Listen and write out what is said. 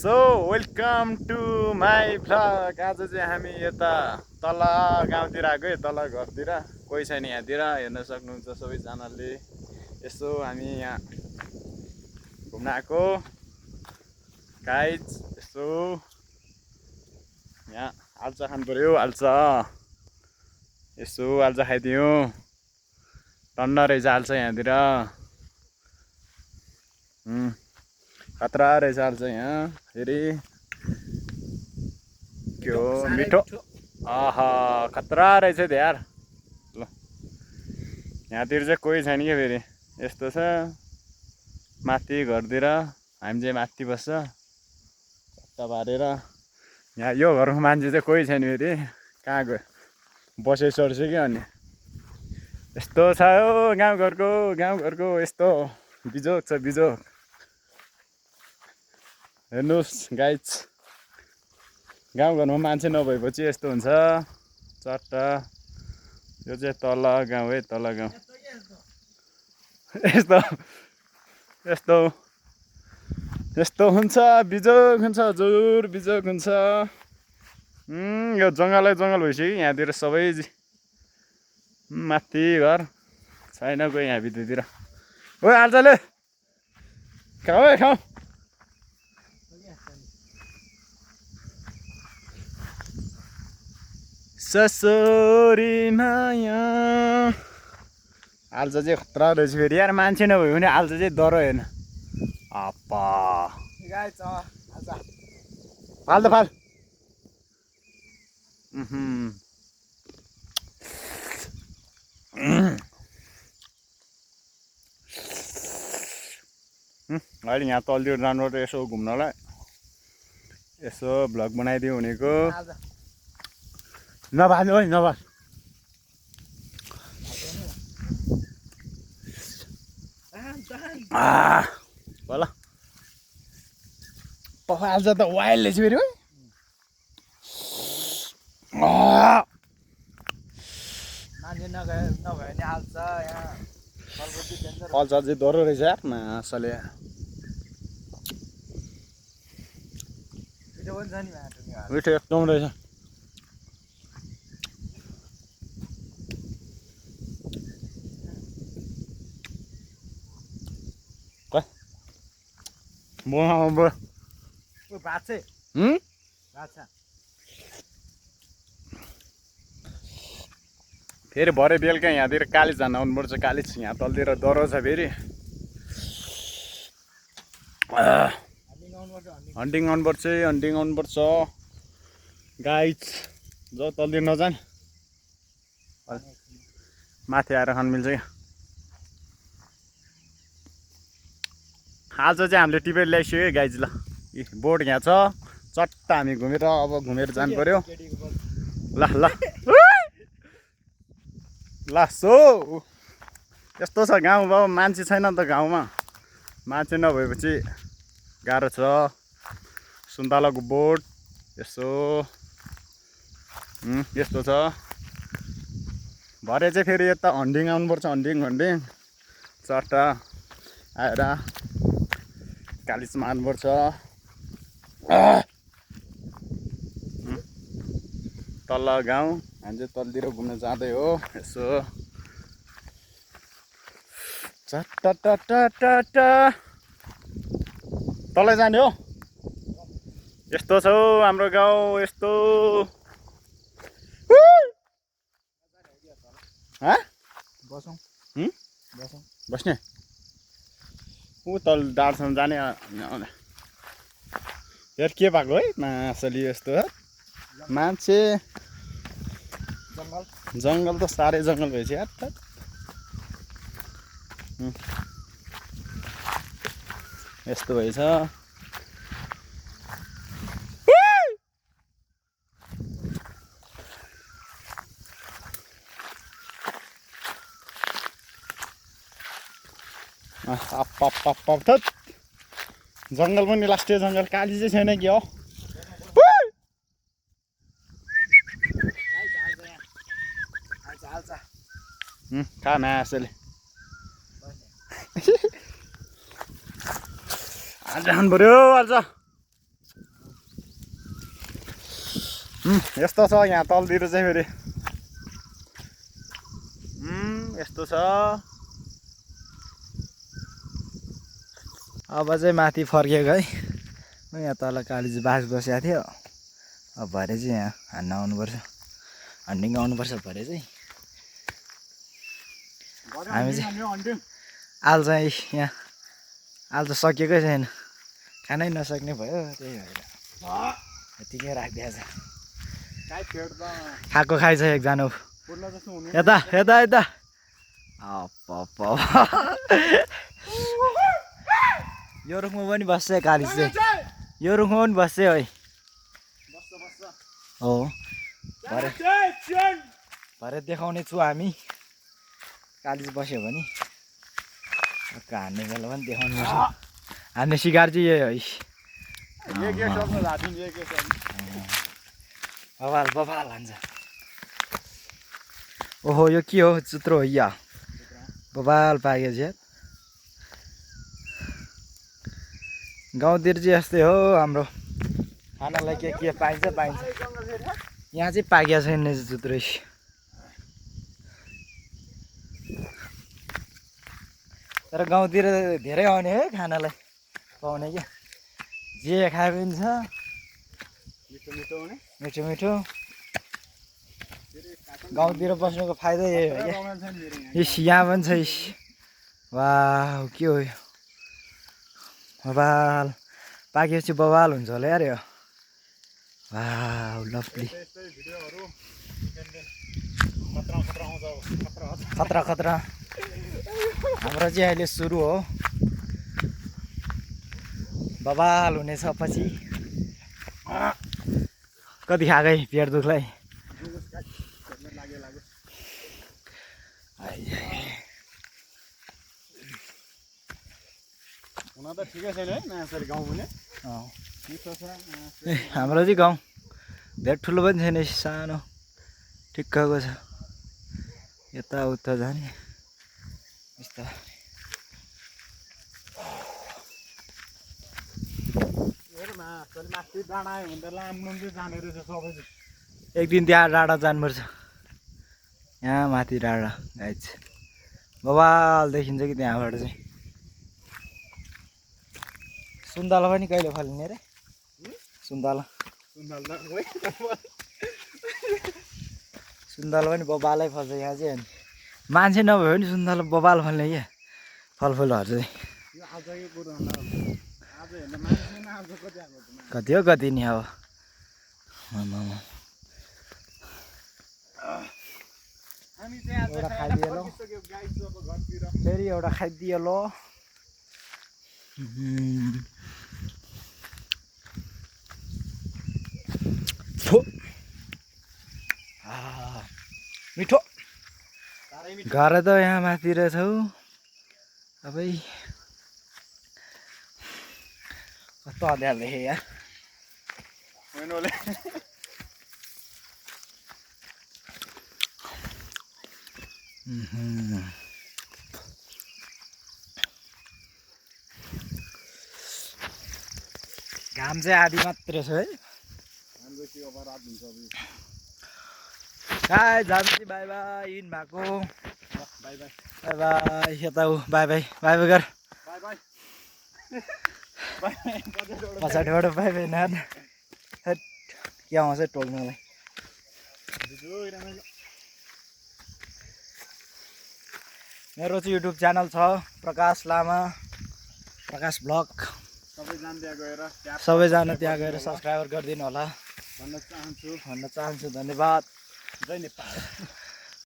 So welcome to my vlog. आज चाहिँ हामी यता तल गाउँतिर आएको है, तल घरतिर कोही छैन यहाँतिर, हेर्न सक्नुहुन्छ सबैजनाले। यसो हामी यहाँ घुम्न आएको गाइज। यसो यहाँ आल्चा खानु पर्यो, आल्चा। यसो आल्चा खाइदिउँ, ठन्डा रहेछ आल्चा यहाँतिर। खतरा रहेछ आल्चा यहाँ फेरि। के हो मिठो, आहा खतरा रहेछ त यार। ल यहाँतिर चाहिँ कोही छैन क्या फेरि, यस्तो छ। माथि घरतिर हामी चाहिँ माथि बस्छ चट्टा पारेर। यहाँ यो घरको मान्छे चाहिँ कोही छैन फेरि, कहाँ गयो, बसे सर्छ क्या। अनि यस्तो छ हो गाउँघरको यस्तो बिजोग छ, बिजोग। हेर्नुहोस् गाइज, गाउँघरमा मान्छे नभएपछि यस्तो हुन्छ चट्टा। यो चाहिँ तल गाउँ है, तल गाउँ। यस्तो यस्तो यस्तो हुन्छ, बिजोग हुन्छ, हजुर बिजोग हुन्छ। यो जङ्गलै जङ्गल भइसक्यो यहाँतिर सबै। माथि घर छैन कोही यहाँ भित्रतिर। ओ आल्चाले खाऊ है, खाऊ। ससुरी माया। आल्चा चाहिँ खतरा रहेछ फेरि यार, मान्छे नभयो भने आल्चा चाहिँ डर होइन। आपा फाल त फाल। अहिले यहाँ तलतिर जानुपर्छ यसो घुम्नलाई, यसो भ्लग बनाइदियो भनेको। नभाल्नु है, नभाल। ल पखाल्छ त वाइल्ड रहेछ फेरि है। अल्छा चाहिँ डह्रो रहेछ यार मासले। मिठो एकदम रहेछ। फेरि भरे बेलुका यहाँतिर कालिज जान आउनुपर्छ। कालिज यहाँ तलतिर डह्रो छ फेरि। हन्टिङ आउनुपर्छ गाइज। जो तलतिर नजाने माथि आएर खानु मिल्छ क्या। आज चाहिँ हामीले टिपेर ल्याइसक्यो है गाइज। ल बोट यहाँ छ चट्टा, हामी घुमेर अब घुमेर जानु पर्यो। ल ल ल सो यस्तो छ गाउँ। अब मान्छे छैन त गाउँमा, मान्छे नभएपछि गाह्रो छ। सुन्तलाको बोट यसो यस्तो छ। भरे चाहिँ फेरि यता हन्डिङ आउनुपर्छ, हन्डिङ चट्टा आएर कालिज मार्नुपर्छ। तल गाउँ, हामी चाहिँ तलतिर घुम्न जाँदै हो। यसो चट्टा तलै जाने हो। यस्तो छ हौ हाम्रो गाउँ, यस्तो। बस्ने ऊ तल डाँडसम्म जाने। यार के भएको है मासली, यस्तो मान्छे। जङ्गल त साह्रै जङ्गल भएछ यार त। यस्तो भएछ। जङ्गल पनि लास्टे जङ्गल, काली चाहिँ छैन कि हो। खा मासले आल्चा खानु पर्यो, आल्चा। यस्तो छ यहाँ तलतिर चाहिँ फेरि यस्तो छ। अब चाहिँ माथि फर्केको है। यहाँ तल कालिजी बास बसेको थियो। अब भरे चाहिँ यहाँ हान्न आउनुपर्छ, हन्डिङ आउनुपर्छ भरे चाहिँ। हामी चाहिँ आल चाहिँ यहाँ आल त सकिएकै छैन, खानै नसक्ने भयो। त्यही भएर यतिकै राखिदिएछ। खाएको खाइछ एकजना यता यता यता। यो रुखमा पनि बस्छ कालिज चाहिँ, यो रुखमा पनि बस्छ है। हो भरे देखाउने छु हामी। कालिज बस्यो भने हान्ने बेला पनि देखाउनु पर्छ। हान्ने सिकार चाहिँ यही है। बबाल बबाल हान्छ। ओहो यो के हो, चुत्रो हो या बबाल पाक्यो चाहिँ। गाउँतिर चाहिँ यस्तै हो हाम्रो, खानालाई के पाइन्छ पाइन्छ। यहाँ चाहिँ पाकिया छैन चुत्रो। तर गाउँतिर धेरै आउने है खानालाई पाउने क्या। जे खाए पनि छ मिठो मिठो। गाउँतिर बस्नुको फाइदा यही हो क्या। इस यहाँ पनि छ इस। वाह के हो यो, बबाल पाकेपछि बबाल हुन्छ होला यार यो। वाह लभली। खतरा खतरा हाम्रो चाहिँ अहिले सुरु हो। बबाल हुनेछ पछि। कति खाएकै पेट दुख्लाई। हाम्रो चाहिँ गाउँ धेरै ठुलो पनि छैन, सानो ठिक्कको छ। यताउता जाने यस्ता। एक दिन त्यहाँ डाँडा जानुपर्छ। यहाँ माथि डाँडा गाइज बबाल देखिन्छ कि त्यहाँबाट चाहिँ। सुन्तला पनि कहिले फल्ने रे सुन्तला। सुन्तला पनि बबालै फल्छ यहाँ चाहिँ। मान्छे नभए पनि सुन्तला बबाल फल्ने क्या फलफुलहरू चाहिँ। कति हो कति नि अब। एउटा खाइदियो ल, फेरि एउटा खाइदियो ल। मिठो घर त यहाँ माथि रहेछौ। अबै कस्तो अँध्यारो देखेँ यार। घाम चाहिँ आधी मात्रै छ है। बाई जान्छ बाई बाई इन भएको। बाई बाई बाई बाई यता ऊ बाई बाई बाई बाई गर। पछाडिबाट बाई बाई नान के आउँछ टोक्नलाई। मेरो चाहिँ युट्युब च्यानल छ प्रकाश लामा, प्रकाश ब्लग। सबैजना त्यहाँ गएर सब्सक्राइब गरिदिनु होला भन्न चाहन्छु। धन्यवाद। जय नेपाल।